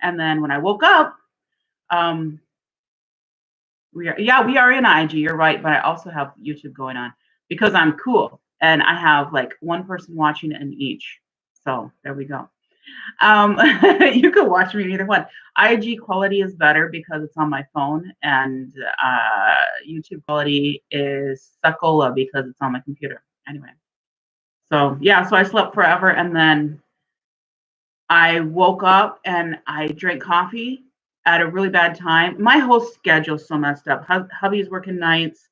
And then when I woke up, we are in IG, you're right, but I also have YouTube going on because I'm cool and I have like one person watching in each. So there we go. You could watch me in either one. IG quality is better because it's on my phone, and YouTube quality is Sakola because it's on my computer. Anyway, so yeah, so I slept forever, and then I woke up and I drank coffee at a really bad time. My whole schedule's so messed up. Hubby's working nights.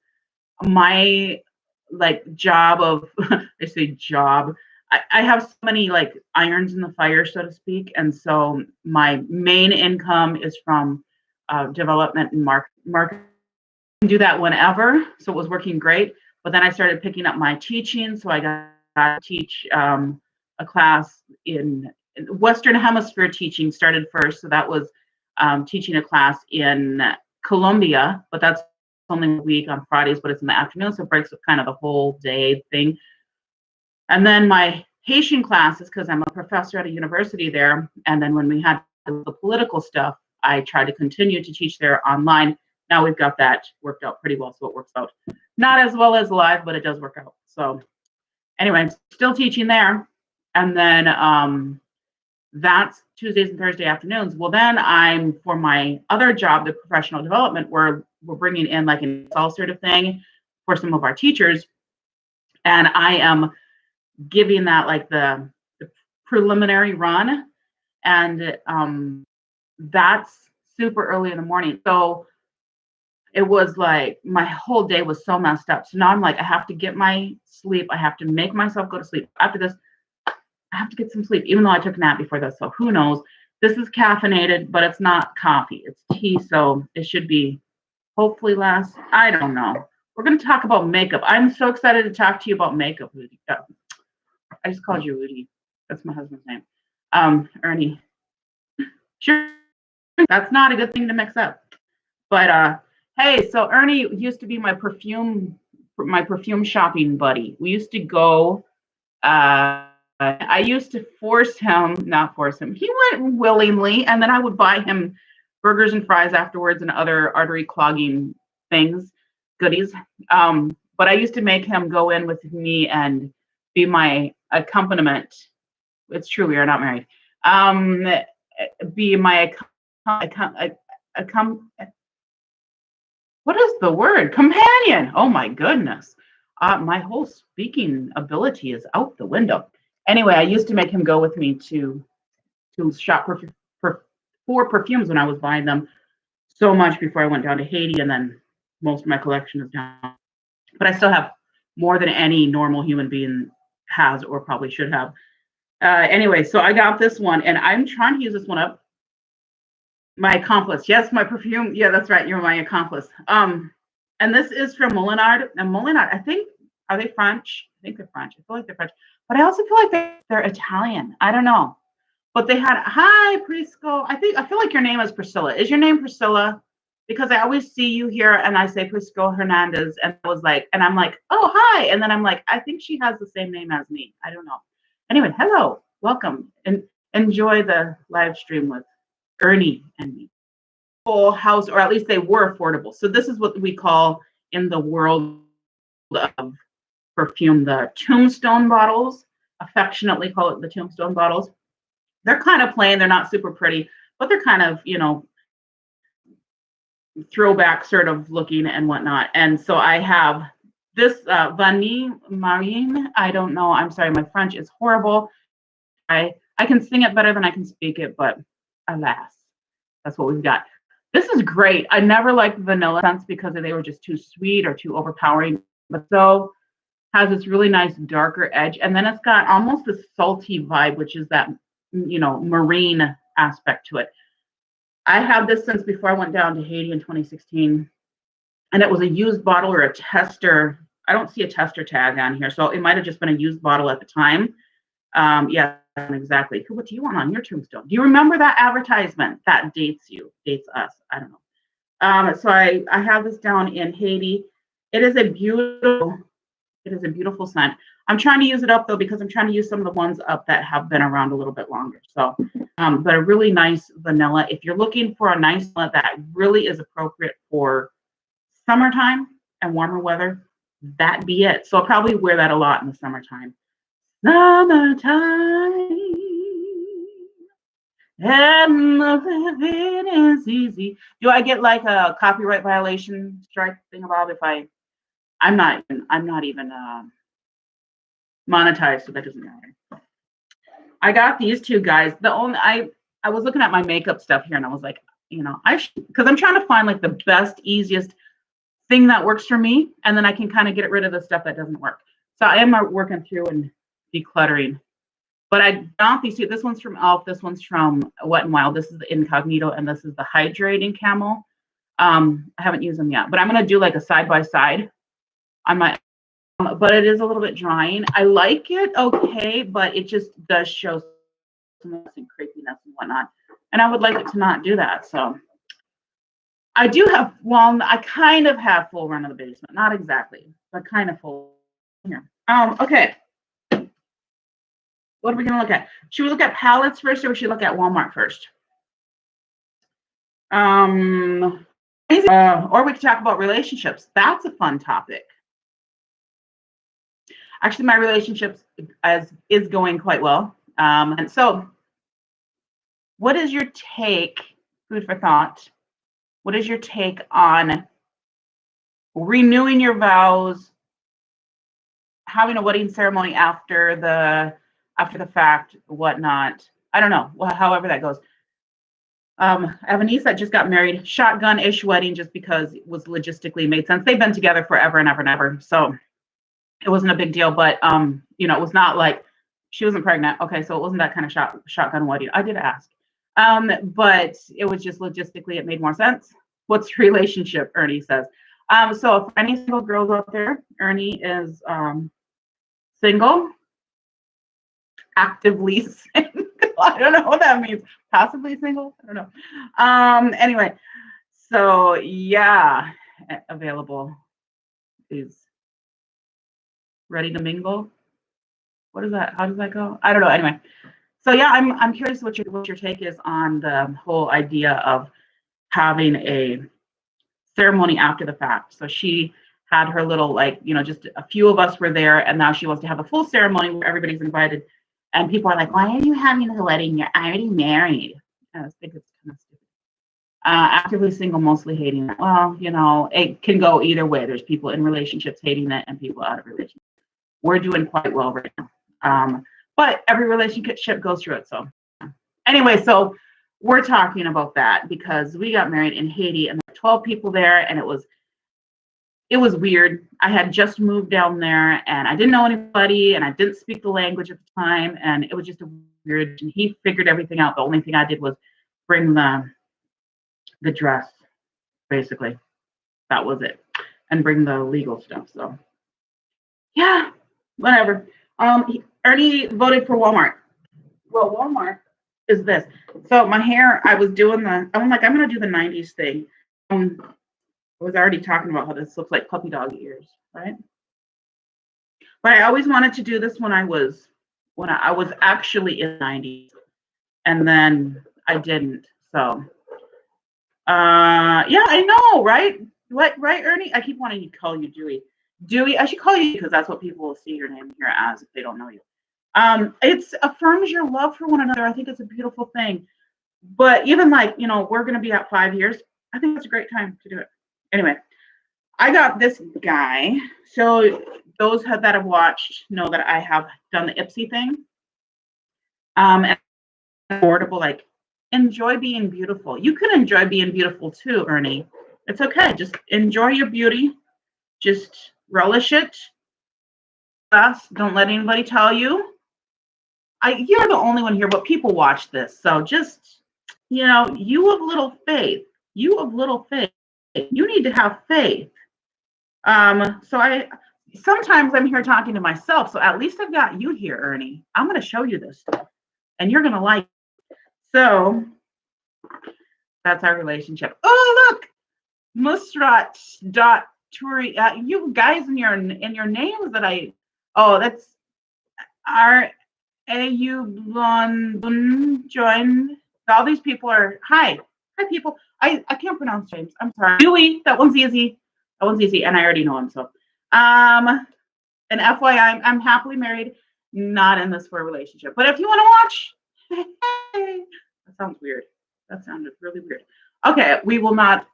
My like job of I say job. I have so many like irons in the fire, so to speak, and so my main income is from development and market. I can do that whenever, so it was working great. But then I started picking up my teaching, so I got to teach a class in Western Hemisphere. Teaching started first, so that was teaching a class in Colombia, but that's only a week on Fridays, but it's in the afternoon, so it breaks up kind of the whole day thing. And then my Haitian classes, because I'm a professor at a university there, and then when we had the political stuff, I tried to continue to teach there online. Now we've got that worked out pretty well, so it works out. Not as well as live, but it does work out. So anyway, I'm still teaching there. And then that's Tuesdays and Thursday afternoons. Well, then I'm, for my other job, the professional development, where we're bringing in like an install sort of thing for some of our teachers. And I am giving that like the preliminary run. And that's super early in the morning. So it was like my whole day was so messed up. So now I'm like, I have to get my sleep. I have to make myself go to sleep. After this, I have to get some sleep, even though I took a nap before this. So who knows? This is caffeinated, but it's not coffee. It's tea. So it should be hopefully less. I don't know. We're going to talk about makeup. I'm so excited to talk to you about makeup, Rudy. I just called you Rudy. That's my husband's name. Ernie. Sure. That's not a good thing to mix up. But hey, so Ernie used to be my perfume shopping buddy. We used to go. I used to not force him. He went willingly, and then I would buy him burgers and fries afterwards and other artery clogging goodies. But I used to make him go in with me and be my accompaniment. It's true, we are not married. Be my what is the word? Companion. Oh my goodness. My whole speaking ability is out the window. Anyway, I used to make him go with me to shop for perfumes when I was buying them so much before I went down to Haiti, and then most of my collection is down. But I still have more than any normal human being has or probably should have. Anyway, so I got this one, and I'm trying to use this one up. My accomplice. Yes, my perfume. Yeah, that's right. You're my accomplice. And this is from Molinard. And Molinard, I think, are they French? I think they're French. I feel like they're French. But I also feel like they're Italian. I don't know. But they had, hi, Prisco. I feel like your name is Priscilla. Is your name Priscilla? Because I always see you here and I say Prisco Hernandez. And I'm like, oh, hi. And then I'm like, I think she has the same name as me. I don't know. Anyway, hello. Welcome. And enjoy the live stream with Ernie and me. Full house, or at least they were affordable. So this is what we call in the world of perfume the tombstone bottles. Affectionately call it the tombstone bottles. They're kind of plain. They're not super pretty, but they're kind of, throwback sort of looking and whatnot. And so I have this Vanille Marine. I don't know. I'm sorry. My French is horrible. I can sing it better than I can speak it, but alas, that's what we've got. This is great. I never liked vanilla scents because they were just too sweet or too overpowering. But so has this really nice darker edge, and then it's got almost a salty vibe, which is that marine aspect to it. I had this since before I went down to Haiti in 2016, and it was a used bottle or a tester. I don't see a tester tag on here, so it might have just been a used bottle at the time. Yeah, exactly. What do you want on your tombstone? Do you remember that advertisement? That dates us. I don't know. So I have this down in Haiti. It is a beautiful scent. I'm trying to use it up though, because I'm trying to use some of the ones up that have been around a little bit longer. So, but a really nice vanilla. If you're looking for a nice vanilla that really is appropriate for summertime and warmer weather, that be it. So I'll probably wear that a lot in the summertime. Summertime and the living is easy. Do I get like a copyright violation strike thing about if I'm not even monetized, so that doesn't matter. I got these two guys. I was looking at my makeup stuff here and I was like, because I'm trying to find like the best, easiest thing that works for me, and then I can kind of get rid of the stuff that doesn't work. So I am working through and decluttering. But I got these two. This one's from Elf. This one's from Wet n Wild. This is the Incognito, and this is the Hydrating Camel. I haven't used them yet, but I'm gonna do like a side by side on my. But it is a little bit drying. I like it, okay, but it just does show some creepiness and whatnot, and I would like it to not do that. So I do have, well, I kind of have full run of the basement, not exactly, but kind of full here. Okay. What are we going to look at? Should we look at palettes first, or should we look at Walmart first? Or we could talk about relationships. That's a fun topic. Actually, my relationships is going quite well. And so, what is your take, food for thought? What is your take on renewing your vows, having a wedding ceremony after the fact, whatnot? I don't know, however that goes. I have a niece that just got married, shotgun-ish wedding, just because it was logistically made sense. They've been together forever and ever and ever, so it wasn't a big deal. But it was not like she wasn't pregnant. Okay, so it wasn't that kind of shotgun wedding. I did ask, but it was just logistically, it made more sense. What's your relationship? Ernie says. So for any single girls out there, Ernie is single, actively single. I don't know what that means. Possibly single. I don't know. Anyway, so yeah, available, is ready to mingle. What is that? How does that go? I don't know. Anyway, so yeah, I'm curious what your take is on the whole idea of having a ceremony after the fact. So she had her little, just a few of us were there, and now she wants to have a full ceremony where everybody's invited. And people are like, why are you having a wedding? You're already married. I think it's kind of stupid. Actively single, mostly hating it. Well, it can go either way. There's people in relationships hating it and people out of relationships. We're doing quite well right now. But every relationship goes through it. So anyway, so we're talking about that because we got married in Haiti and there were 12 people there, and it was weird. I had just moved down there and I didn't know anybody and I didn't speak the language at the time, and it was just a weird, and he figured everything out. The only thing I did was bring the dress, basically. That was it. And bring the legal stuff. So yeah, whatever. Ernie voted for Walmart. Well, Walmart is this. So my hair, I'm like, I'm gonna do the 90s thing. I was already talking about how this looks like puppy dog ears, right? But I always wanted to do this when I was actually in the 90s, and then I didn't. So yeah, I know, right? What, right, Ernie? I keep wanting to call you Dewey. Dewey, I should call you because that's what people will see your name here as if they don't know you. It affirms your love for one another. I think it's a beautiful thing. But even we're going to be at 5 years. I think it's a great time to do it. Anyway, I got this guy. So those that have watched know that I have done the Ipsy thing. And affordable, enjoy being beautiful. You can enjoy being beautiful too, Ernie. It's okay. Just enjoy your beauty. Just relish it. Don't let anybody tell you. You're the only one here, but people watch this. So just, you have little faith. You have little faith. You need to have faith. So sometimes I'm here talking to myself. So at least I've got you here, Ernie. I'm going to show you this stuff, and you're going to like it. So that's our relationship. Oh, look, Musrat.Turi. You guys in your names that Our AU Blonde joined. All these people are hi. Hi people. I can't pronounce names. I'm sorry. Dewey, that one's easy. That one's easy, and I already know him. So and FYI, I'm happily married, not in this for a relationship. But if you want to watch, hey, that sounds weird. That sounded really weird. Okay, we will not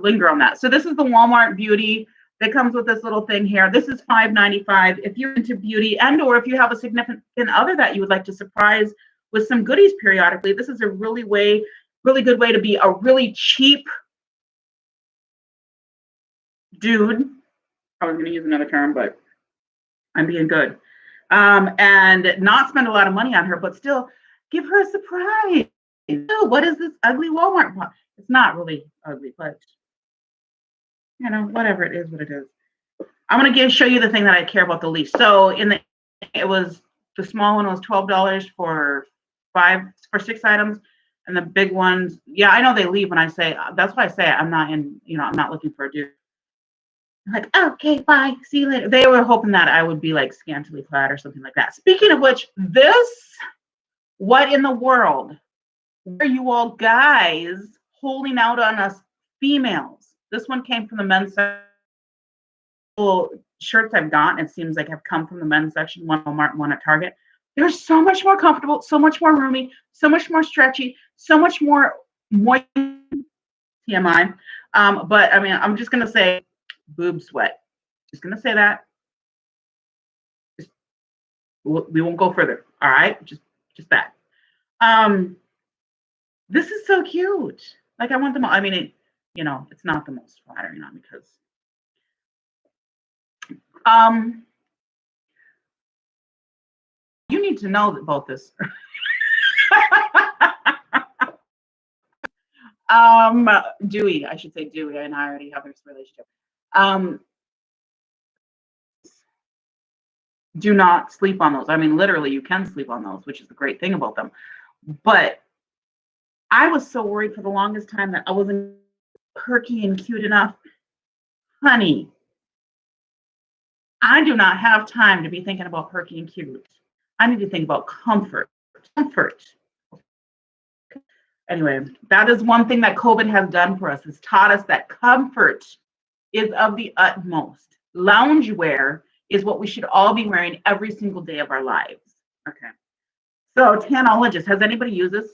linger on that. So this is the Walmart Beauty that comes with this little thing here. This is $5.95. If you're into beauty and or if you have a significant other that you would like to surprise with some goodies periodically, this is a really good way to be a really cheap dude. I was going to use another term, but I'm being good. And not spend a lot of money on her, but still give her a surprise. Oh, what is this ugly Walmart box? It's not really ugly, but whatever it is, what it is. I'm gonna show you the thing that I care about the least. So it was the small one was $12 for 6 items, and the big ones, yeah, I know they leave when I say. That's why I say I'm not looking for a dude. Like, okay, bye, see you later. They were hoping that I would be like scantily clad or something like that. Speaking of which, what in the world were you all guys holding out on us females? This one came from the men's section. Shirts I've gotten, it seems like have come from the men's section, one at Walmart, one at Target. They're so much more comfortable, so much more roomy, so much more stretchy, so much more moist. TMI. But I mean, I'm just gonna say boob sweat. Just gonna say that. We won't go further. All right, just that. This is so cute. Like I want them. I mean, it's not the most flattering, because you need to know about this. Dewey, I should say Dewey, and I already have this relationship. Do not sleep on those. I mean, literally, you can sleep on those, which is the great thing about them. But I was so worried for the longest time that I wasn't perky and cute enough. Honey, I do not have time to be thinking about perky and cute. I need to think about comfort. Comfort. Anyway, that is one thing that COVID has done for us. It's taught us that comfort is of the utmost. Loungewear is what we should all be wearing every single day of our lives. Okay. So tanologist, has anybody used this?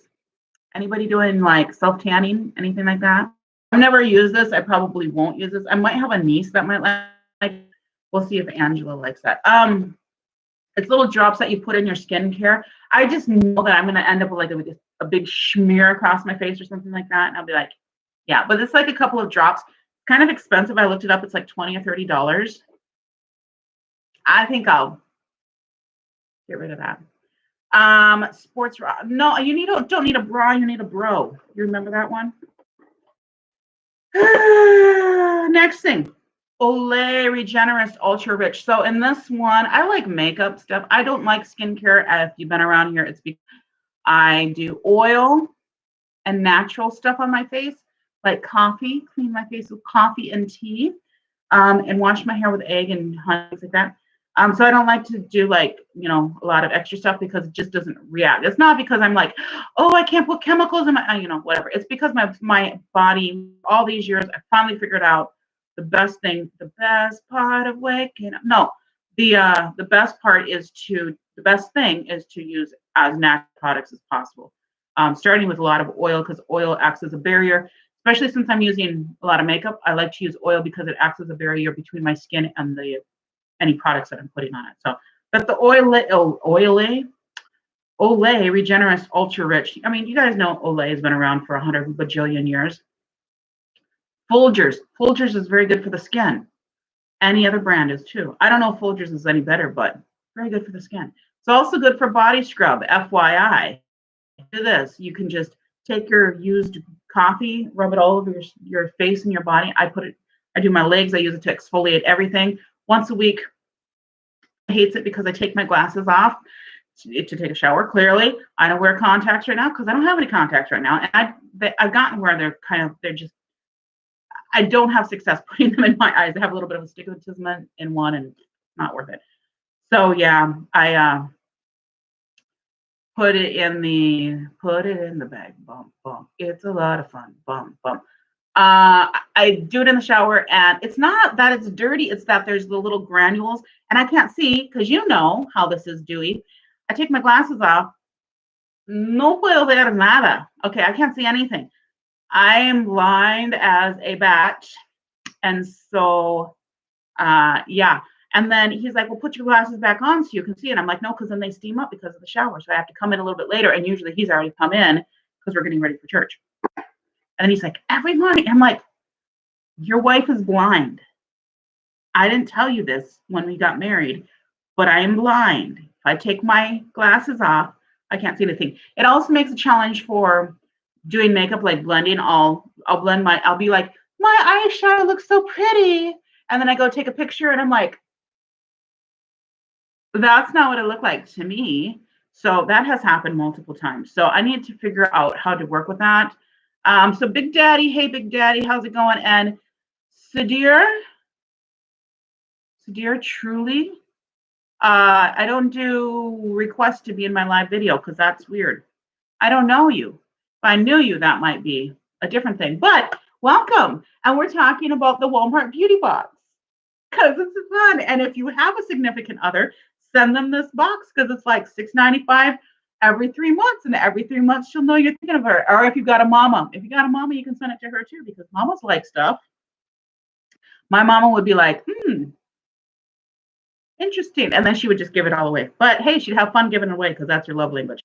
Anybody doing like self-tanning, anything like that? I've never used this. I probably won't use this. I might have a niece that might like. We'll see if Angela likes that. It's little drops that you put in your skincare. I just know that I'm going to end up with like a big smear across my face or something like that. And I'll be like, yeah, but it's like a couple of drops. Kind of expensive. I looked it up. It's like $20 or $30. I think I'll get rid of that. Sports bra. No, don't need a bra. You need a bro. You remember that one? Next thing. Olay Regenerist Ultra Rich. So in this one, I like makeup stuff. I don't like skincare. If you've been around here, it's because I do oil and natural stuff on my face, like coffee, clean my face with coffee and tea, and wash my hair with egg and honey, things like that. So I don't like to do like, a lot of extra stuff because it just doesn't react. It's not because I'm like, oh, I can't put chemicals in my, whatever. It's because my body, all these years, I finally figured out the best part of waking up. No, the best thing is to use as natural products as possible. Starting with a lot of oil, because oil acts as a barrier, especially since I'm using a lot of makeup. I like to use oil because it acts as a barrier between my skin and any products that I'm putting on it. So that's the Olay Regenerist Ultra Rich. I mean, you guys know Olay has been around for 100 bajillion years. Folgers is very good for the skin. Any other brand is too. I don't know if Folgers is any better, but very good for the skin. It's also good for body scrub, FYI. Do this. You can just take your used coffee, rub it all over your face and your body. I do my legs. I use it to exfoliate everything. Once a week. I hate it because I take my glasses off to take a shower. Clearly, I don't wear contacts right now because I don't have any contacts right now. And I've gotten where they're just, I don't have success putting them in my eyes. I have a little bit of astigmatism in one and it's not worth it. So yeah, I put it in the bag, bump, bump. It's a lot of fun, bump, bump. I do it in the shower, and it's not that it's dirty, it's that there's the little granules, and I can't see, because you know how this is, Dewey. I take my glasses off, no puedo ver nada. Okay, I can't see anything. I am blind as a bat, and so, yeah. And then he's like, well, put your glasses back on so you can see it. I'm like, no, because then they steam up because of the shower. So I have to come in a little bit later. And usually he's already come in because we're getting ready for church. And he's like, every morning. I'm like, your wife is blind. I didn't tell you this when we got married, but I am blind. If I take my glasses off, I can't see anything. It also makes a challenge for doing makeup, like blending. I'll be like, my eyeshadow looks so pretty. And then I go take a picture and I'm like, that's not what it looked like to me. So that has happened multiple times. So I need to figure out how to work with that. So Big Daddy, hey Big Daddy, how's it going? And Sadir, truly, I don't do requests to be in my live video because that's weird. I don't know you. If I knew you, that might be a different thing. But welcome. And we're talking about the Walmart Beauty Box because it's fun. And if you have a significant other, send them this box because it's like $6.95 every 3 months. And every 3 months, she'll know you're thinking of her. Or if you've got a mama. If you got a mama, you can send it to her too because mamas like stuff. My mama would be like, interesting. And then she would just give it all away. But hey, she'd have fun giving it away because that's her love language.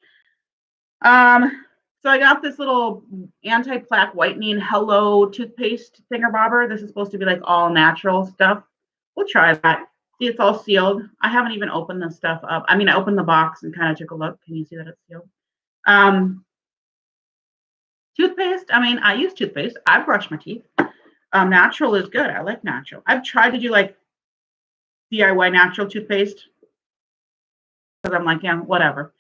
So I got this little anti-plaque whitening Hello toothpaste thingamabobber. This is supposed to be like all natural stuff. We'll try that. See, it's all sealed. I haven't even opened this stuff up. I mean, I opened the box and kind of took a look. Can you see that it's sealed? Toothpaste. I mean, I use toothpaste. I brush my teeth. Natural is good. I like natural. I've tried to do like DIY natural toothpaste because I'm like, yeah, whatever.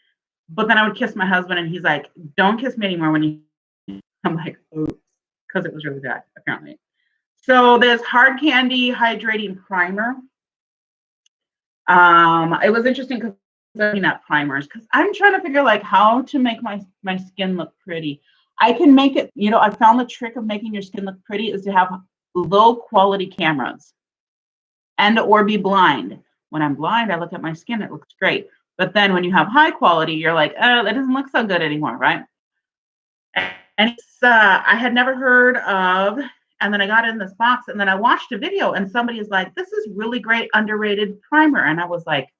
But then I would kiss my husband and he's like, don't kiss me anymore when you, I'm like, oops, because it was really bad, apparently. So there's Hard Candy Hydrating Primer. It was interesting because I'm looking at primers because I'm trying to figure like how to make my skin look pretty. I can make it, you know, I found the trick of making your skin look pretty is to have low quality cameras and or be blind. When I'm blind, I look at my skin, it looks great. But then when you have high quality, you're like, oh, that doesn't look so good anymore, right? And it's, I had never heard of, and then I got it in this box, and then I watched a video, and somebody's like, this is really great underrated primer. And I was like,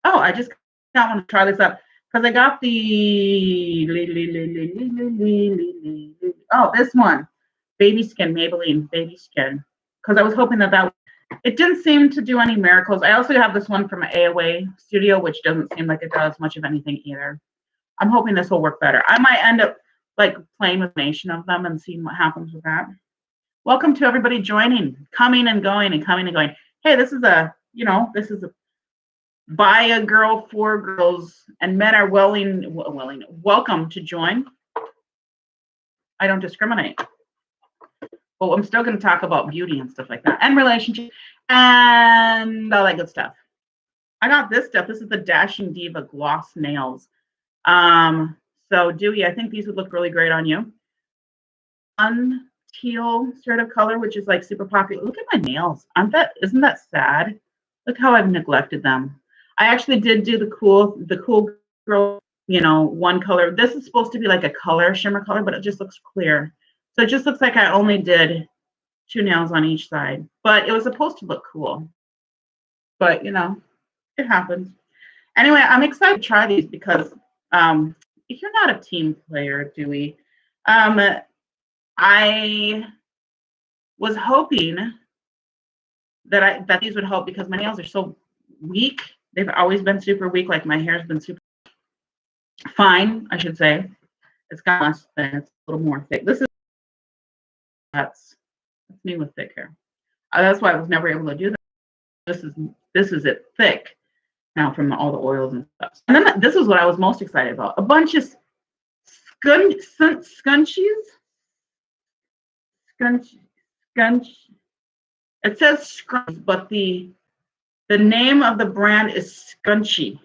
oh, I just want to try this out. Because I got the, oh, this one, Baby Skin, Maybelline Baby Skin. Because I was hoping that it didn't seem to do any miracles. I also have this one from AOA Studio, which doesn't seem like it does much of anything either. I'm hoping this will work better. I might end up like playing with a nation of them and seeing what happens with that. Welcome to everybody joining, coming and going and coming and going. Hey, this is a by a girl for girls, and men are welcome to join. I don't discriminate. But I'm still going to talk about beauty and stuff like that, and relationships, and all that good stuff. I got this stuff. This is the Dashing Diva Gloss Nails. So Dewey, I think these would look really great on you. Teal sort of color, which is like super popular. Look at my nails. Isn't that sad? Look how I've neglected them. I actually did do the cool girl, you know, one color. This is supposed to be like a color, shimmer color, but it just looks clear. So it just looks like I only did 2 nails on each side, but it was supposed to look cool. But you know, it happens. Anyway, I'm excited to try these because if you're not a team player, Dewey, I was hoping that these would help because my nails are so weak. They've always been super weak. Like my hair's been super fine, I should say. It's got less thin. It's a little more thick. That's me with thick hair. That's why I was never able to do that. This is it thick now from all the oils and stuff. And then this is what I was most excited about. A bunch of scunchies. It says scrunch, but the name of the brand is Scunchi.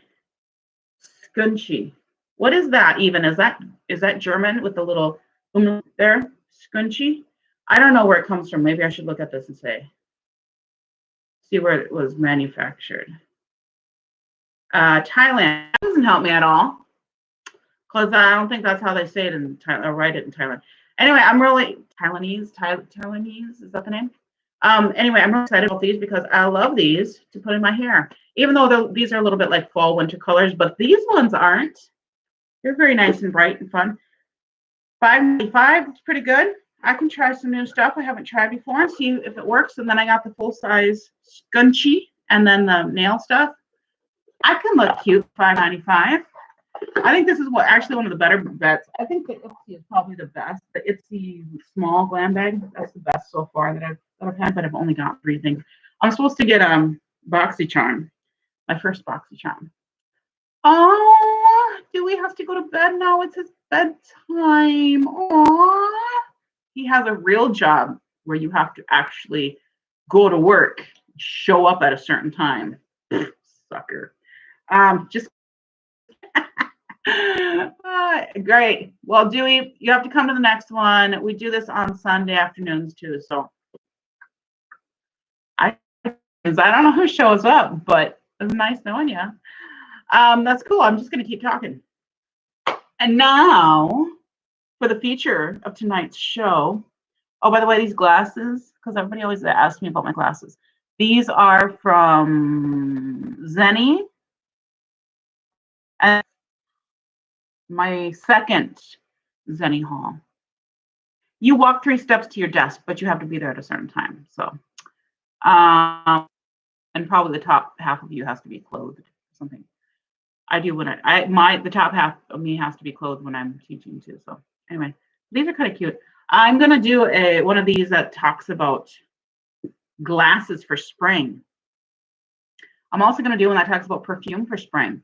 What is that even? Is that German with the little there? Scrunchie? I don't know where it comes from. Maybe I should look at this and see where it was manufactured. Thailand. That doesn't help me at all, because I don't think that's how they say it in Thailand, or write it in Thailand. Anyway, I'm really Taiwanese. Is that the name? Anyway, I'm really excited about these because I love these to put in my hair. Even though these are a little bit like fall winter colors, but these ones aren't. They're very nice and bright and fun. $5.95, it's pretty good. I can try some new stuff I haven't tried before and see if it works. And then I got the full size scrunchie and then the nail stuff. I can look cute, $5.95. I think this is actually one of the better bets. I think the Ipsy is probably the best. The Ipsy small glam bag, that's the best so far that I've had, but I've only got 3 things. I'm supposed to get BoxyCharm, my first BoxyCharm. Oh, do we have to go to bed now? It's his bedtime. Oh, he has a real job where you have to actually go to work, show up at a certain time. Sucker. Just great. Well, Dewey, you have to come to the next one. We do this on Sunday afternoons too. So I don't know who shows up, but it's nice knowing you. That's cool. I'm just going to keep talking. And now for the feature of tonight's show. Oh, by the way, these glasses, because everybody always asks me about my glasses. These are from Zenny. And my second Zenny haul. You walk 3 steps to your desk, but you have to be there at a certain time. So, and probably the top half of you has to be clothed or something. I do when the top half of me has to be clothed when I'm teaching too. So anyway, these are kind of cute. I'm gonna do one of these that talks about glasses for spring. I'm also gonna do one that talks about perfume for spring.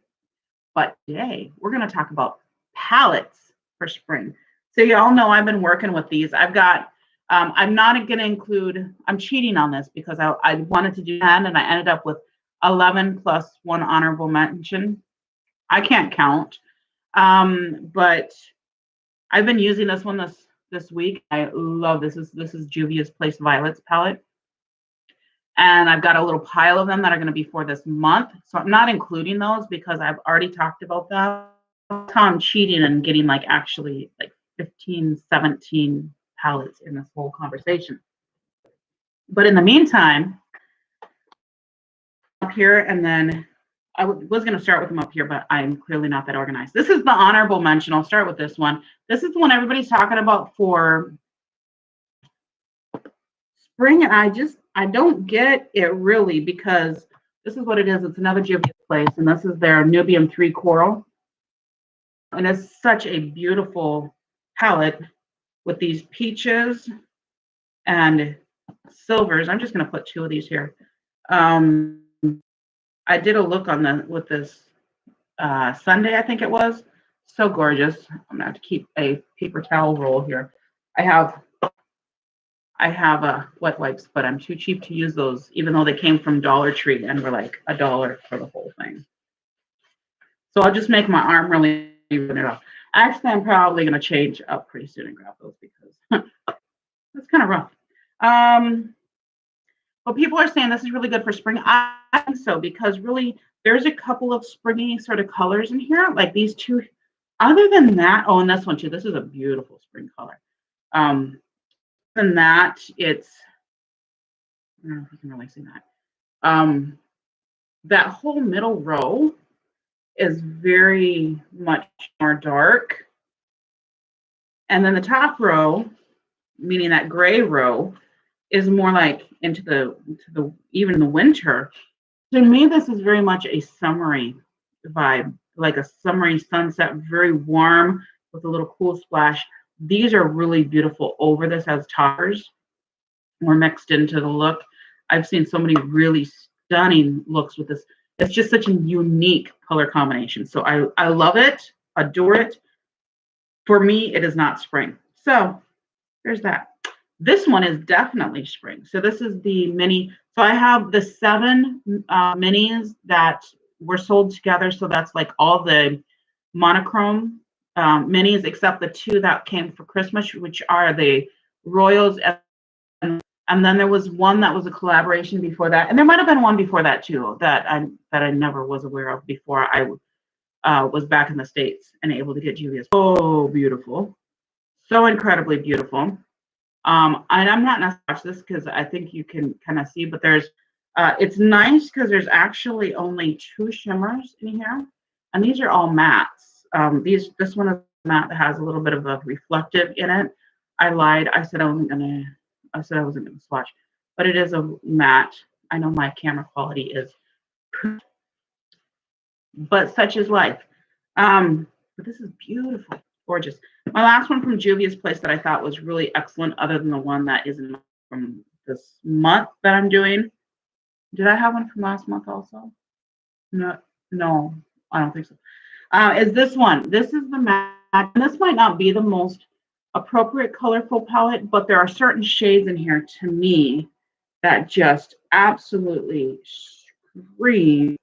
But today we're gonna talk about palettes for spring. So you all know I've been working with these. I've got, I'm not gonna include, I'm cheating on this because I wanted to do that and I ended up with 11 plus 1 honorable mention. I can't count, but I've been using this one this week. I love this. This is Juvia's Place Violets palette, and I've got a little pile of them that are going to be for this month. So I'm not including those because I've already talked about that. That's how I'm cheating and getting actually 15, 17 palettes in this whole conversation. But in the meantime, up here and then. I was going to start with them up here, but I'm clearly not that organized. This is the honorable mention. I'll start with this one. This is the one everybody's talking about for spring, and I don't get it really because this is what it is. It's another Juvia's Place, and this is their Nubium 3 Coral. And it's such a beautiful palette with these peaches and silvers. I'm just going to put 2 of these here. I did a look on with this Sunday, I think it was. So gorgeous. I'm gonna have to keep a paper towel roll here. I have wet wipes, but I'm too cheap to use those, even though they came from Dollar Tree and were like $1 for the whole thing. So I'll just make my arm really even it up. Actually, I'm probably gonna change up pretty soon and grab those because that's kind of rough. But people are saying this is really good for spring. I think so because really there's a couple of springy sort of colors in here, like these 2. Other than that, oh, and this one too. This is a beautiful spring color. Than that, it's I don't know if you can really see that. That whole middle row is very much more dark, and then the top row, meaning that gray row, is more like into the even the winter. To me, this is very much a summery vibe, like a summery sunset, very warm with a little cool splash. These are really beautiful over this as toppers. We're mixed into the look. I've seen so many really stunning looks with this. It's just such a unique color combination. So I love it, adore it. For me, it is not spring. So there's that. This one is definitely spring. So this is the mini. So I have the 7 minis that were sold together. So that's like all the monochrome minis, except the two that came for Christmas, which are the Royals. And then there was one that was a collaboration before that. And there might have been one before that too, that I never was aware of before I was back in the States and able to get Juvia's. So beautiful. So incredibly beautiful. And I'm not going to watch this because I think you can kind of see, but there's, it's nice because there's actually only 2 shimmers in here. And these are all mattes. This one is a matte that has a little bit of a reflective in it. I lied. I said I wasn't going to swatch, but it is a matte. I know my camera quality is, but such is life. But this is beautiful, gorgeous. My last one from Juvia's Place that I thought was really excellent, other than the one that isn't from this month that I'm doing. Did I have one from last month also? No, I don't think so. Is this one? This is the matte. And this might not be the most appropriate colorful palette, but there are certain shades in here to me that just absolutely scream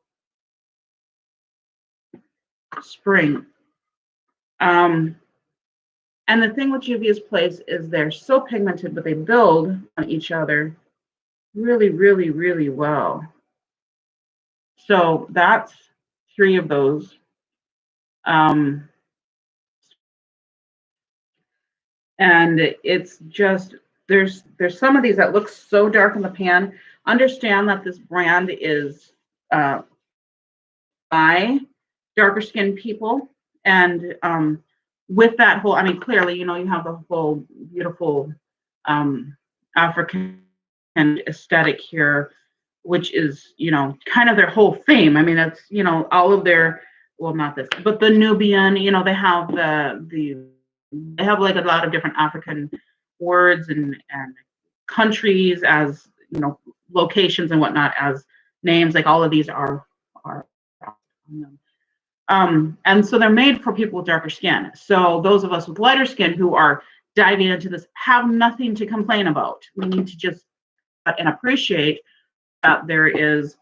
spring. And the thing with Juvia's Place is they're so pigmented, but they build on each other really, really, really well. So that's 3 of those. And it's just, there's some of these that look so dark in the pan. Understand that this brand is by darker skinned people. And with that whole, I mean, clearly, you know, you have the whole beautiful African aesthetic here, which is, you know, kind of their whole theme. I mean, that's, you know, all of their, well, not this, but the Nubian, you know, they have they have like a lot of different African words and countries as, you know, locations and whatnot as names. Like all of these are and so they're made for people with darker skin. So those of us with lighter skin who are diving into this have nothing to complain about. We need to just and appreciate that there is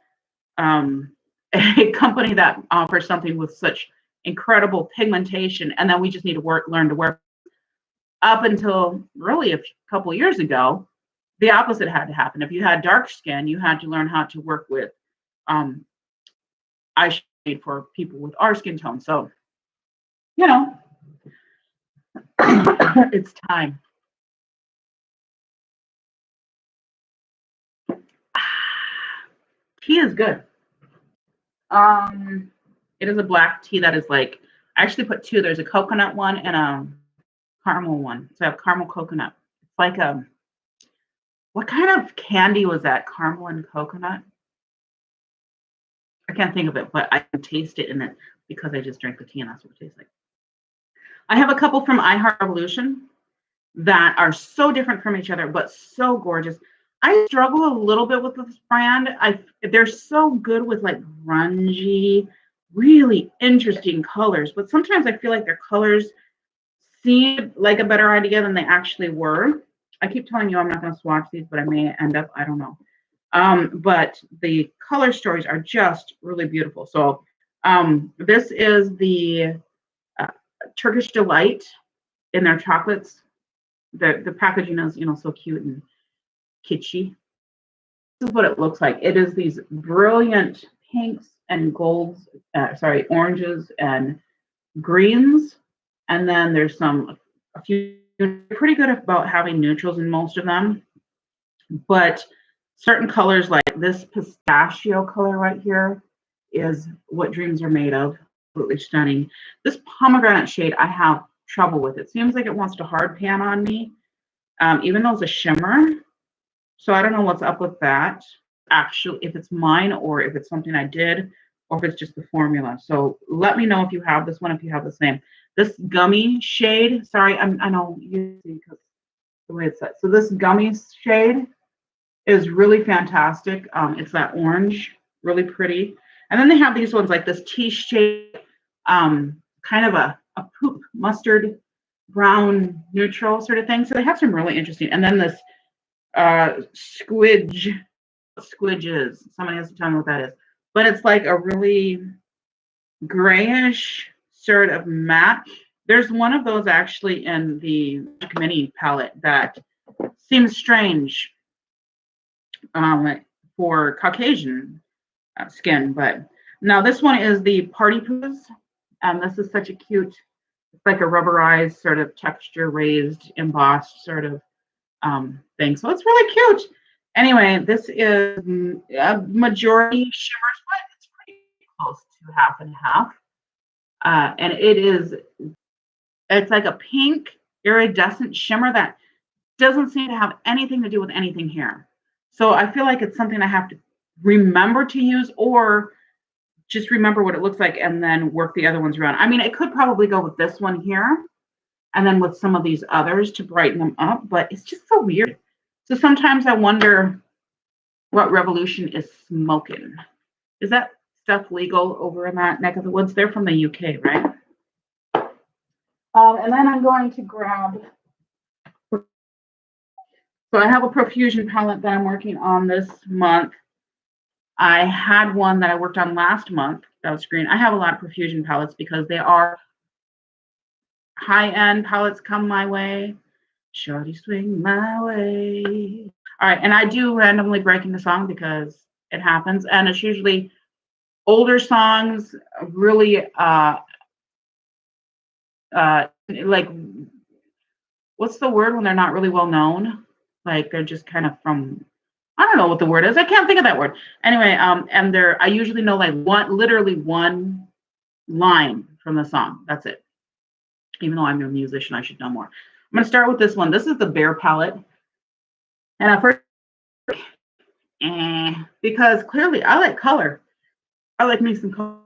a company that offers something with such incredible pigmentation, and then we just need to learn to work. Up until really a couple of years ago, the opposite had to happen. If you had dark skin, you had to learn how to work with eyeshade for people with our skin tone. So, you know, it's time. Tea is good. It is a black tea that is like, I actually put 2. There's a coconut one and a caramel one. So I have caramel coconut. It's like what kind of candy was that? Caramel and coconut? I can't think of it, but I can taste it in it because I just drank the tea and that's what it tastes like. I have a couple from iHeart Revolution that are so different from each other, but so gorgeous. I struggle a little bit with this brand. They're so good with like grungy, really interesting colors, but sometimes I feel like their colors seem like a better idea than they actually were. I keep telling you I'm not going to swatch these, but I may end up, I don't know. But the color stories are just really beautiful. So this is the Turkish Delight in their chocolates. The packaging is, you know, so cute and kitschy. This is what it looks like. It is these brilliant pinks and golds, oranges and greens. And then there's a few, pretty good about having neutrals in most of them. But certain colors like this pistachio color right here is what dreams are made of. Absolutely stunning. This pomegranate shade, I have trouble with. It seems like it wants to hard pan on me, even though it's a shimmer. So I don't know what's up with that. Actually, if it's mine or if it's something I did, or if it's just the formula. So let me know if you have this one, if you have the same. This gummy shade, sorry, I know you see because the way it's set. So this gummy shade is really fantastic. It's that orange, really pretty. And then they have these ones like this tea shade, kind of a poop mustard brown neutral sort of thing. So they have some really interesting. And then this squidges. Somebody has to tell me what that is. But it's like a really grayish sort of matte. There's one of those actually in the mini palette that seems strange for Caucasian skin, but now this one is the Party Plus, and this is such a cute, it's like a rubberized sort of texture raised embossed sort of thing. So it's really cute. Anyway, this is a majority shimmers, but it's pretty close to half and half. And it's like a pink iridescent shimmer that doesn't seem to have anything to do with anything here. So I feel like it's something I have to remember to use, or just remember what it looks like and then work the other ones around. I mean, it could probably go with this one here and then with some of these others to brighten them up, but it's just so weird. So sometimes I wonder what Revolution is smoking. Is that stuff legal over in that neck of the woods? They're from the UK, right? And then I'm going to grab, so I have a Profusion palette that I'm working on this month. I had one that I worked on last month that was green. I have a lot of Profusion palettes because they are high-end palettes come my way. Shorty swing my way. All right, and I do randomly break into song because it happens, and it's usually older songs, really like, what's the word when they're not really well known? Like they're just kind of from, I don't know what the word is. I can't think of that word. Anyway, and I usually know like literally one line from the song. That's it. Even though I'm a musician, I should know more. I'm going to start with this one. This is the Bear palette. And at first, because clearly I like color. I like me some color.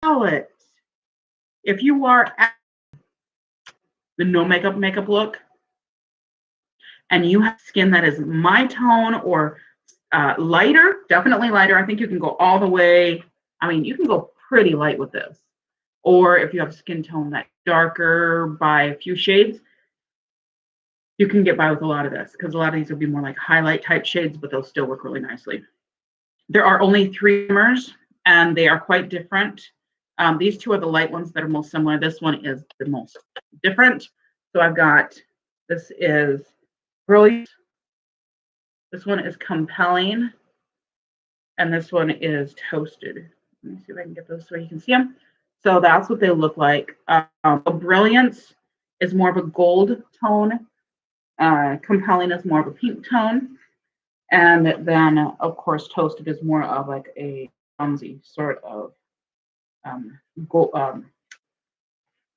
Palette. If you are at the no makeup look, and you have skin that is my tone or lighter, definitely lighter. I think you can go all the way. I mean, you can go pretty light with this. Or if you have a skin tone that's darker by a few shades, you can get by with a lot of this because a lot of these will be more like highlight type shades, but they'll still work really nicely. There are only 3 shimmers and they are quite different. These 2 are the light ones that are most similar. This one is the most different. So I've got, this is Brilliant. This one is Compelling. And this one is Toasted. Let me see if I can get those so you can see them. So that's what they look like. Brilliance is more of a gold tone. Compelling is more of a pink tone. And then, of course, Toasted is more of like a bronzy sort of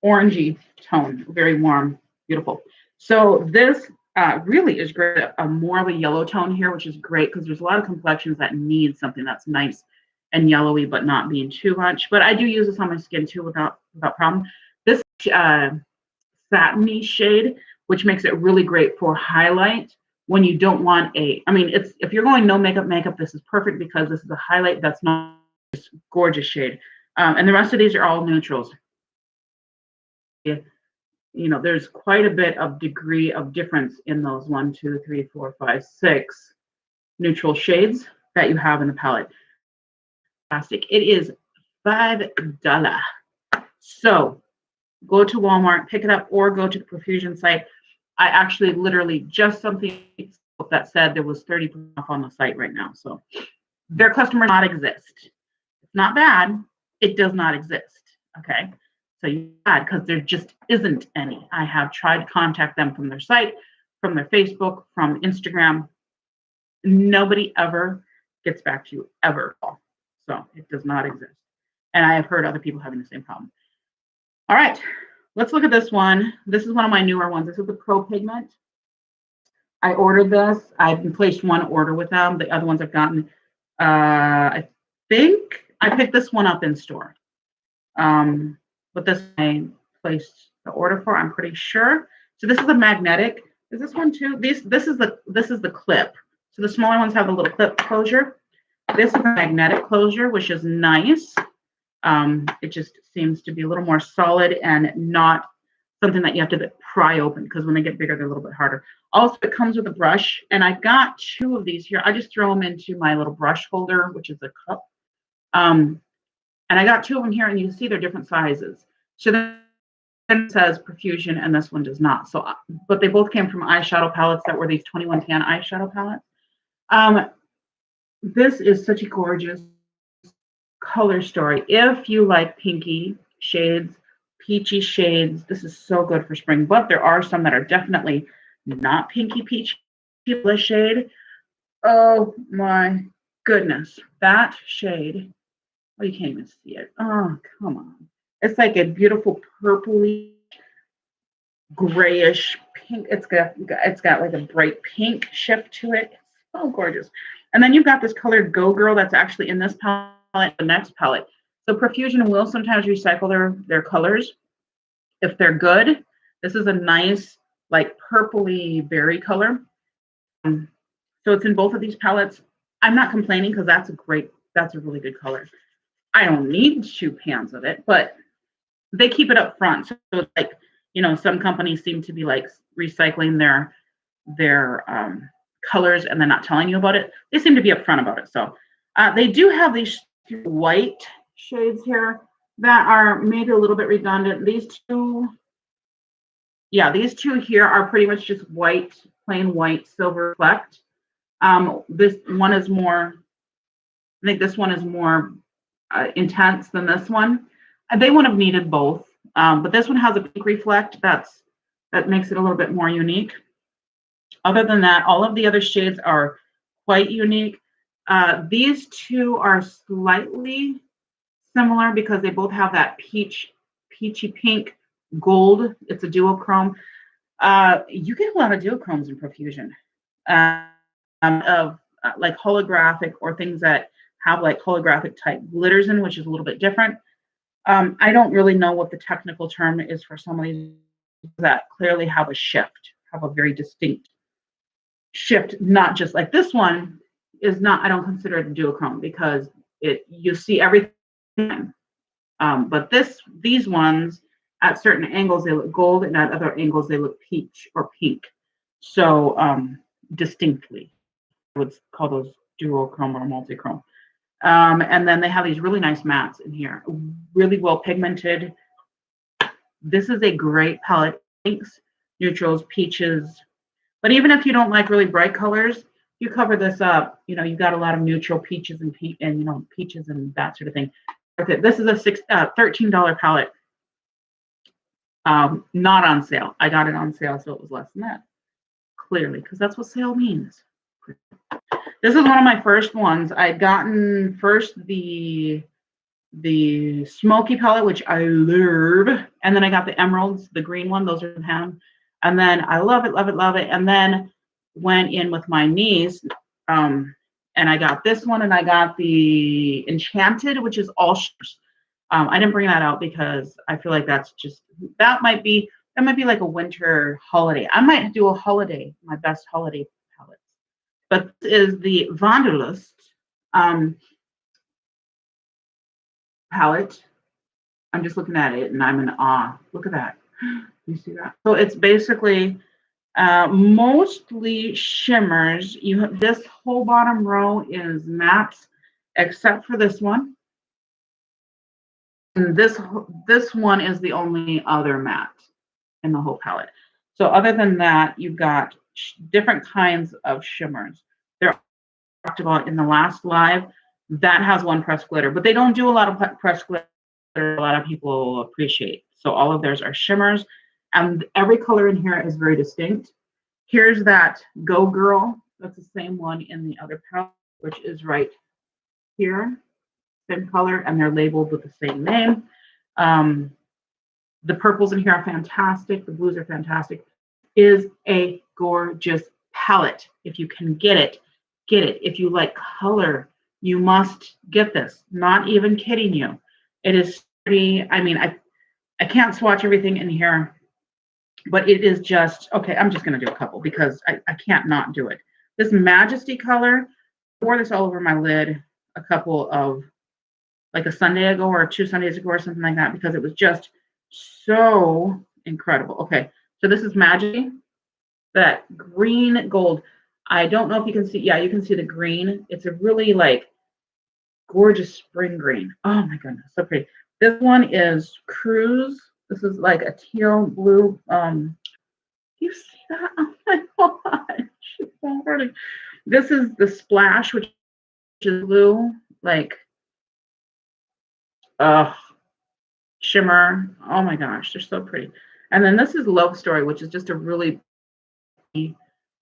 orangey tone. Very warm, beautiful. So this really is great. More of a yellow tone here, which is great because there's a lot of complexions that need something that's nice and yellowy, but not being too much. But I do use this on my skin too without problem. This satiny shade, which makes it really great for highlight when you don't want I mean, if you're going no makeup, this is perfect because this is a highlight that's not this gorgeous shade. And the rest of these are all neutrals. You know, there's quite a bit of degree of difference in those 1, 2, 3, 4, 5, 6 neutral shades that you have in the palette. Plastic. It is $5. So go to Walmart, pick it up, or go to the Profusion site. I actually literally just something that said there was 30% off on the site right now. So their customer not exist. It's not bad. It does not exist. Okay. So you bad because there just isn't any. I have tried to contact them from their site, from their Facebook, from Instagram. Nobody ever gets back to you ever. So it does not exist. And I have heard other people having the same problem. All right, let's look at this one. This is one of my newer ones. This is the Pro Pigment. I ordered this. I've placed one order with them. The other ones I've gotten, I think I picked this one up in store. But this I placed the order for, I'm pretty sure. So this is a magnetic. Is this one too? This is the clip. So the smaller ones have a little clip closure. This is a magnetic closure, which is nice. It just seems to be a little more solid and not something that you have to pry open because when they get bigger, they're a little bit harder. Also, it comes with a brush, and I've got 2 of these here. I just throw them into my little brush holder, which is a cup. And I got 2 of them here, and you can see they're different sizes. So then it says Profusion, and this one does not. So, but they both came from eyeshadow palettes that were these 2110 eyeshadow palettes. This is such a gorgeous color story. If you like pinky shades, peachy shades, this is so good for spring. But there are some that are definitely not pinky peachy shade. Oh my goodness, that shade. Oh, you can't even see it. Oh, come on. It's like a beautiful purpley, grayish pink. It's got like a bright pink shift to it. It's so gorgeous. And then you've got this color Go Girl that's actually in this palette, the next palette. So Profusion will sometimes recycle their colors if they're good. This is a nice, like purpley berry color. So it's in both of these palettes. I'm not complaining because that's a really good color. I don't need 2 pans of it, but they keep it up front. So it's like, some companies seem to be like recycling their colors and then not telling you about it. They seem to be upfront about it. So they do have these white shades here that are maybe a little bit redundant. These two here are pretty much just white, plain white, silver reflect. This one is more, I think this one is more intense than this one. They would have needed both, but this one has a pink reflect that makes it a little bit more unique. Other than that, all of the other shades are quite unique. These two are slightly similar because they both have that peachy pink gold. It's a duochrome. You get a lot of duochromes in Profusion of like holographic or things that have like holographic type glitters in, which is a little bit different. I don't really know what the technical term is for some of these that clearly have a very distinct shift, not just like this one is not, I don't consider it a duochrome because you see everything. But these ones at certain angles, they look gold, and at other angles, they look peach or pink. So distinctly, I would call those duochrome or multichrome. And then they have these really nice mattes in here, really well pigmented. This is a great palette. Pinks, neutrals, peaches. But even if you don't like really bright colors, you cover this up. You've got a lot of neutral peaches and peaches and that sort of thing. Okay, this is a $13 palette. Not on sale. I got it on sale, so it was less than that. Clearly, because that's what sale means. This is one of my first ones. I'd gotten first the smoky palette, which I love, and then I got the emeralds, the green one. Those are ham, and then I love it, love it, love it. And then went in with my niece, and I got this one, and I got the enchanted, which is all shimmers. I didn't bring that out because I feel like that might be like a winter holiday. I might do a holiday, my best holiday palettes. But this is the Wanderlust palette. I'm just looking at it and I'm in awe. Look at that. You see that? So it's basically mostly shimmers. This whole bottom row is mattes, except for this one. And this one is the only other matte in the whole palette. So other than that, you've got different kinds of shimmers. They're talked about in the last live. That has one pressed glitter, but they don't do a lot of pressed glitter. A lot of people appreciate. So all of theirs are shimmers, and every color in here is very distinct. Here's that Go Girl. That's the same one in the other palette, which is right here. Same color, and they're labeled with the same name. The purples in here are fantastic. The blues are fantastic. Is a gorgeous palette. If you can get it, get it. If you like color, you must get this. Not even kidding you. It is pretty. I mean, I can't swatch everything in here, but it is just, okay, I'm just going to do a couple because I can't not do it. This Majesty color, I wore this all over my lid a couple of, like a Sunday ago or 2 Sundays ago or something like that, because it was just so incredible. Okay, so this is Majesty, that green gold. I don't know if you can see, yeah, you can see the green. It's a really like gorgeous spring green. Oh my goodness, so pretty. This one is Cruise. This is like a teal blue. You see that? Oh my gosh, it's so pretty. This is the Splash, which is blue, like shimmer. Oh my gosh, they're so pretty. And then this is Love Story, which is just a really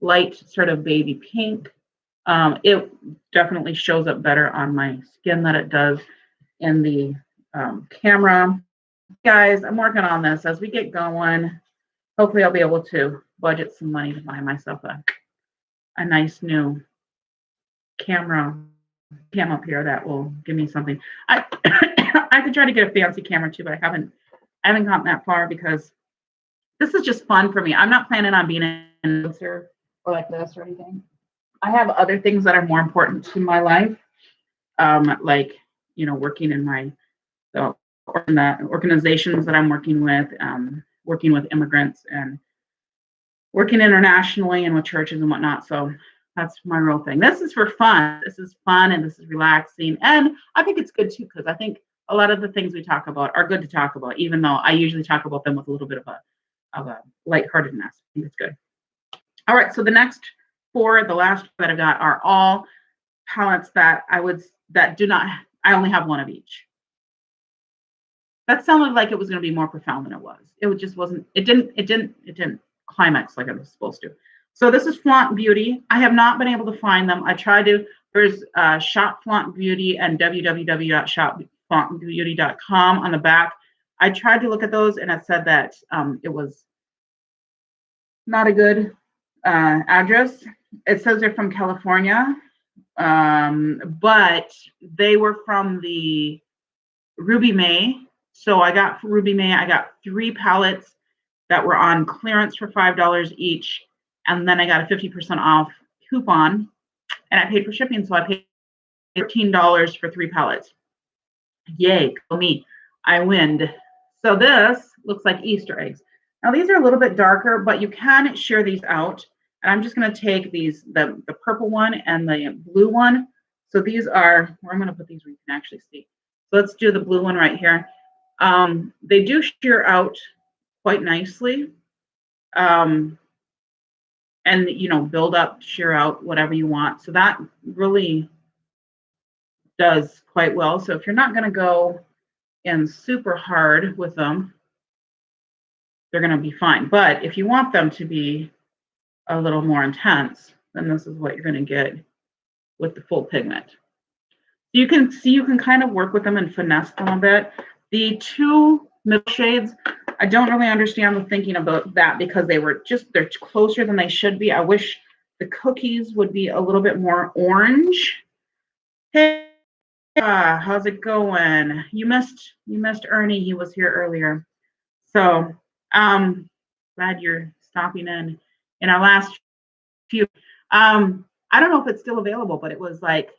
light sort of baby pink. It definitely shows up better on my skin than it does in the camera. Guys, I'm working on this as we get going. Hopefully I'll be able to budget some money to buy myself a nice new camera cam up here that will give me something. I I could try to get a fancy camera too, but I haven't gotten that far because this is just fun for me. I'm not planning on being an influencer or like this or anything. I have other things that are more important to my life, like working in the organizations that I'm working with immigrants and working internationally and with churches and whatnot. So that's my real thing. This is for fun. This is fun and this is relaxing. And I think it's good too, because I think a lot of the things we talk about are good to talk about, even though I usually talk about them with a little bit of a lightheartedness. I think it's good. All right. So the next four, the last that I've got, are all palettes that I only have one of each. That sounded like it was going to be more profound than it was. It just wasn't. It didn't climax like it was supposed to. So this is Flaunt Beauty. I have not been able to find them. I tried to. There's Shop Flaunt Beauty and www.shopflauntbeauty.com on the back. I tried to look at those and it said that it was not a good address. It says they're from California, but they were from the Ruby May. So I got Ruby May. I got 3 palettes that were on clearance for $5 each. And then I got a 50% off coupon and I paid for shipping. So I paid $13 for 3 pallets. Yay, go me. I win. So this looks like Easter eggs. Now these are a little bit darker, but you can share these out. And I'm just going to take these, the purple one and the blue one. So these are, where I'm going to put these where you can actually see. So let's do the blue one right here. They do shear out quite nicely. And build up, shear out, whatever you want. So that really does quite well. So if you're not going to go in super hard with them, they're going to be fine. But if you want them to be a little more intense, then this is what you're going to get with the full pigment. You can see, you can kind of work with them and finesse them a bit. The 2 middle shades, I don't really understand the thinking about that because they're closer than they should be. I wish the cookies would be a little bit more orange. Hey, how's it going? You missed Ernie. He was here earlier. So glad you're stopping in our last few. I don't know if it's still available, but it was like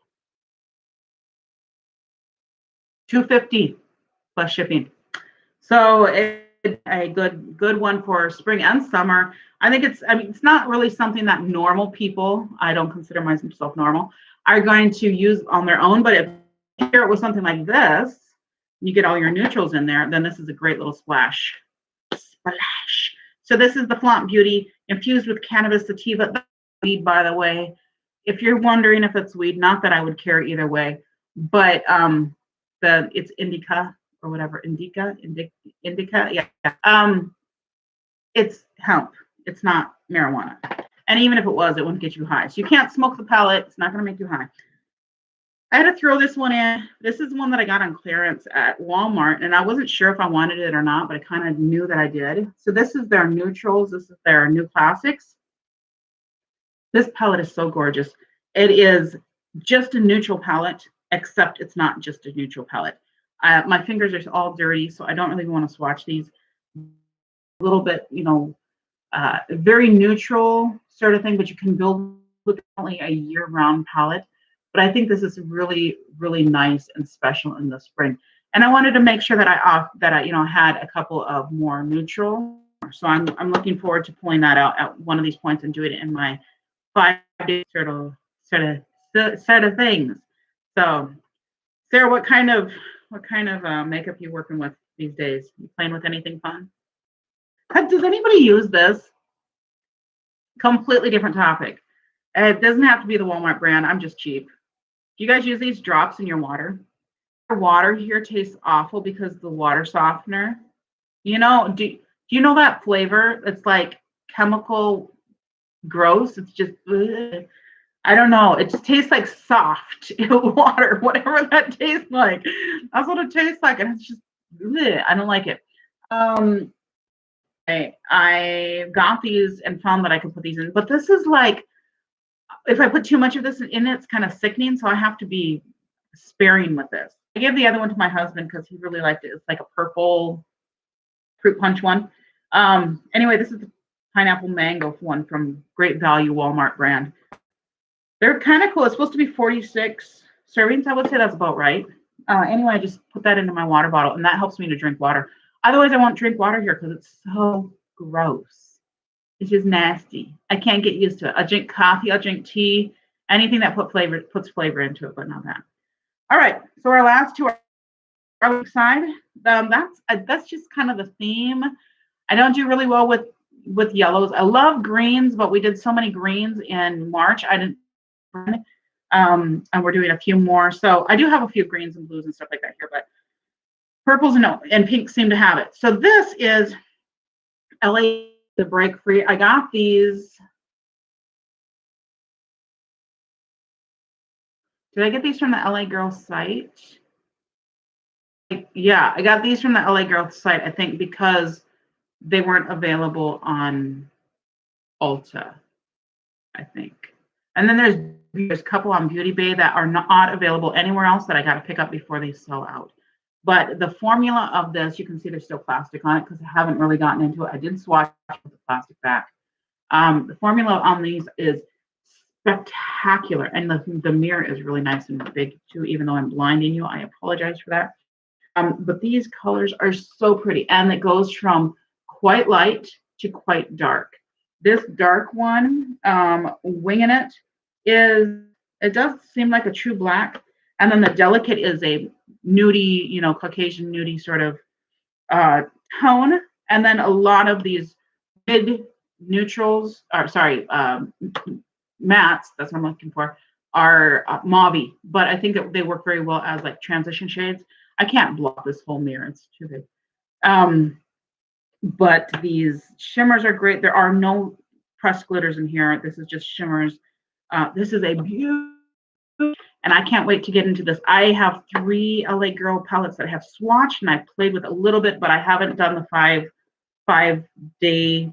$250 plus shipping. So it's a good one for spring and summer. I think it's not really something that normal people, I don't consider myself normal, are going to use on their own. But if you pair it with something like this, you get all your neutrals in there, then this is a great little splash. Splash. So this is the Flaunt Beauty infused with cannabis sativa. That's weed, by the way. If you're wondering if it's weed, not that I would care either way, but it's indica or whatever, indica, yeah. It's hemp. It's not marijuana. And even if it was, it wouldn't get you high. So you can't smoke the pellet. It's not going to make you high. I had to throw this one in. This is one that I got on clearance at Walmart, and I wasn't sure if I wanted it or not, but I kind of knew that I did. So this is their neutrals. This is their new classics. This palette is so gorgeous. It is just a neutral palette, except it's not just a neutral palette. My fingers are all dirty, so I don't really want to swatch these. A little bit, very neutral sort of thing, but you can build with only a year-round palette. But I think this is really, really nice and special in the spring. And I wanted to make sure that I had a couple of more neutral. So I'm looking forward to pulling that out at one of these points and doing it in my 5-day sort of things. So Sarah, what kind of makeup you working with these days? You playing with anything fun? Does anybody use this? Completely different topic. It doesn't have to be the Walmart brand. I'm just cheap. Do you guys use these drops in your water? Your water here tastes awful because the water softener. Do you know that flavor? It's like chemical gross. It's just, ugh. I don't know. It just tastes like soft water, whatever that tastes like. That's what it tastes like, and it's just, ugh, I don't like it. Um, I got these and found that I could put these in, but this is like, if I put too much of this in it, it's kind of sickening. So I have to be sparing with this. I gave the other one to my husband because he really liked it. It's like a purple fruit punch one. Anyway, this is the pineapple mango one from Great Value Walmart brand. They're kind of cool. It's supposed to be 46 servings. I would say that's about right. Anyway, I just put that into my water bottle, and that helps me to drink water. Otherwise, I won't drink water here because it's so gross. It's just nasty. I can't get used to it. I'll drink coffee. I'll drink tea. Anything that puts flavor into it, but not that. All right. So our last two are our side. That's just kind of the theme. I don't do really well with yellows. I love greens, but we did so many greens in March. I didn't. And we're doing a few more. So I do have a few greens and blues and stuff like that here, but purples and pinks seem to have it. So this is LA the Break Free. I got these. Did I get these from the LA Girls site? Yeah, I got these from the LA Girls site, I think, because they weren't available on Ulta, I think. And then there's a couple on Beauty Bay that are not available anywhere else that I got to pick up before they sell out. But the formula of this, you can see there's still plastic on it because I haven't really gotten into it. I did swatch with the plastic back. The formula on these is spectacular, and the mirror is really nice and big too. Even though I'm blinding you, I apologize for that. But these colors are so pretty, and it goes from quite light to quite dark. This dark one, Winging it does seem like a true black, and then the delicate is a nudie, Caucasian nudie sort of tone, and then a lot of these mid neutrals, or sorry, mattes, that's what I'm looking for, are mauve, but I think that they work very well as like transition shades. I can't block this whole mirror, it's too big. But these shimmers are great. There are no pressed glitters in here. This is just shimmers. This is a beautiful, and I can't wait to get into this. I have 3 LA Girl palettes that I have swatched, and I've played with a little bit, but I haven't done the five-day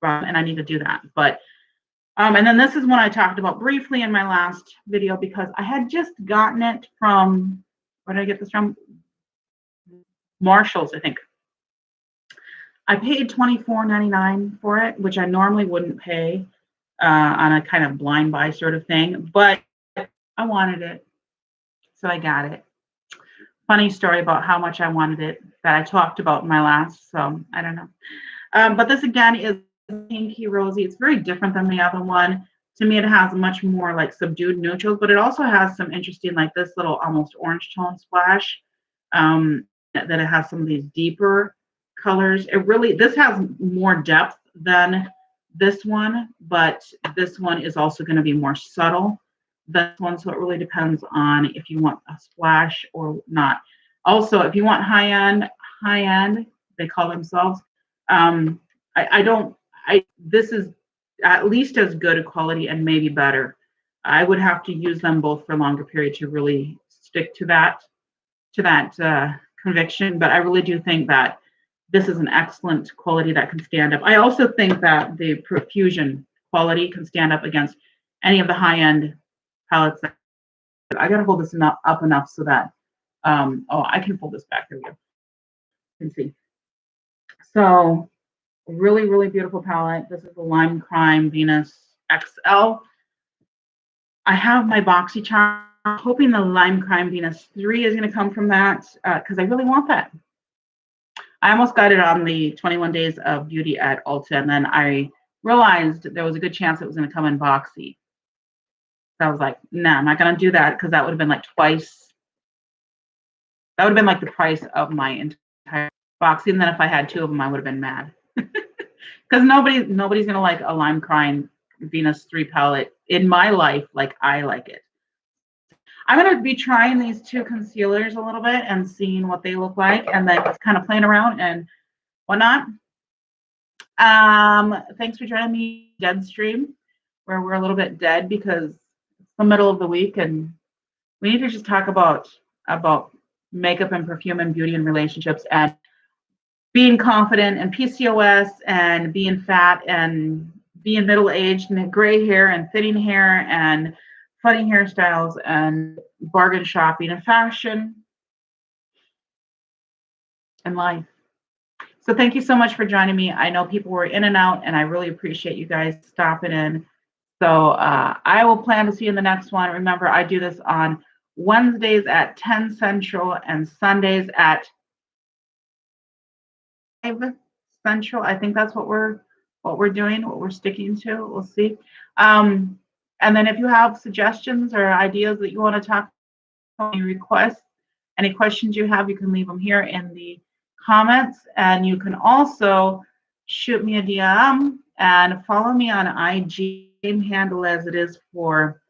run, and I need to do that. But and then this is one I talked about briefly in my last video because I had just gotten it from, where did I get this from? Marshall's, I think. I paid $24.99 for it, which I normally wouldn't pay on a kind of blind buy sort of thing, but I wanted it, so I got it. Funny story about how much I wanted it that I talked about in my last, so I don't know. But this again is pinky rosy. It's very different than the other one. To me, it has much more like subdued neutrals, but it also has some interesting, like this little almost orange tone splash. That it has some of these deeper colors. This has more depth than this one, but this one is also going to be more subtle than this one, so it really depends on if you want a splash or not. Also, if you want high end, they call themselves. This is at least as good a quality and maybe better. I would have to use them both for a longer period to really stick to that conviction, but I really do think that this is an excellent quality that can stand up. I also think that the Profusion quality can stand up against any of the high-end palettes. I gotta hold this up enough so that, I can fold this back. There we go. You can see. So really, really beautiful palette. This is the Lime Crime Venus XL. I have my Boxy Charm. I'm hoping the Lime Crime Venus 3 is going to come from that because I really want that. I almost got it on the 21 Days of Beauty at Ulta, and then I realized there was a good chance it was going to come in Boxy. So I was like, nah, I'm not going to do that because that would have been like twice That would have been like the price of my entire box. And then if I had 2 of them, I would have been mad. Because nobody's gonna like a lime crime Venus 3 palette in my life like I like it. I'm gonna be trying these 2 concealers a little bit and seeing what they look like, and then just kind of playing around and whatnot. Thanks for joining me, DeadStream, where we're a little bit dead because it's the middle of the week and we need to just talk about makeup and perfume and beauty and relationships and being confident and PCOS and being fat and being middle-aged and gray hair and thinning hair and funny hairstyles and bargain shopping and fashion and life. So thank you so much for joining me. I know people were in and out, and I really appreciate you guys stopping in. So I will plan to see you in the next one. Remember, I do this on Wednesdays at 10 Central and Sundays at 5 Central. I think that's what we're doing, what we're sticking to. We'll see. And then if you have suggestions or ideas that you want to talk about, any requests, any questions you have, you can leave them here in the comments. And you can also shoot me a DM and follow me on IG, same handle as it is for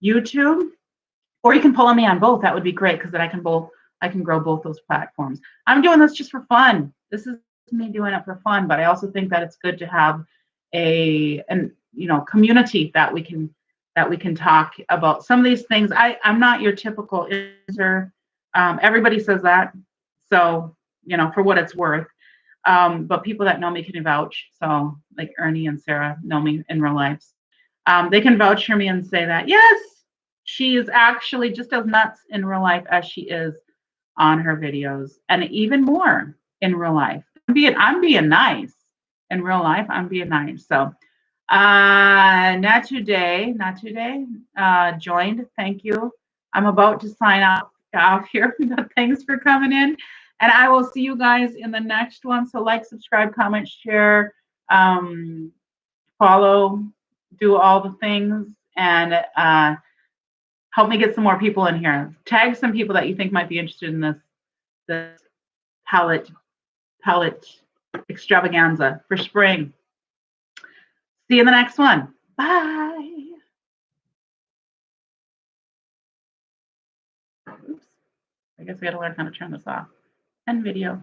YouTube. Or you can follow me on both. That would be great because then I can grow both those platforms. I'm doing this just for fun. This is me doing it for fun, but I also think that it's good to have a community that we can talk about some of these things. I'm not your typical influencer. Everybody says that, so for what it's worth. But people that know me can vouch. So like Ernie and Sarah know me in real life. They can vouch for me and say that yes, she is actually just as nuts in real life as she is on her videos, and even more in real life. I'm being nice in real life. I'm being nice. So not today. Joined. Thank you. I'm about to sign off here, but thanks for coming in. And I will see you guys in the next one. So like, subscribe, comment, share, follow, do all the things, and help me get some more people in here. Tag some people that you think might be interested in this palette extravaganza for spring. See you in the next one. Bye. Oops. I guess we got to learn how to turn this off. End video.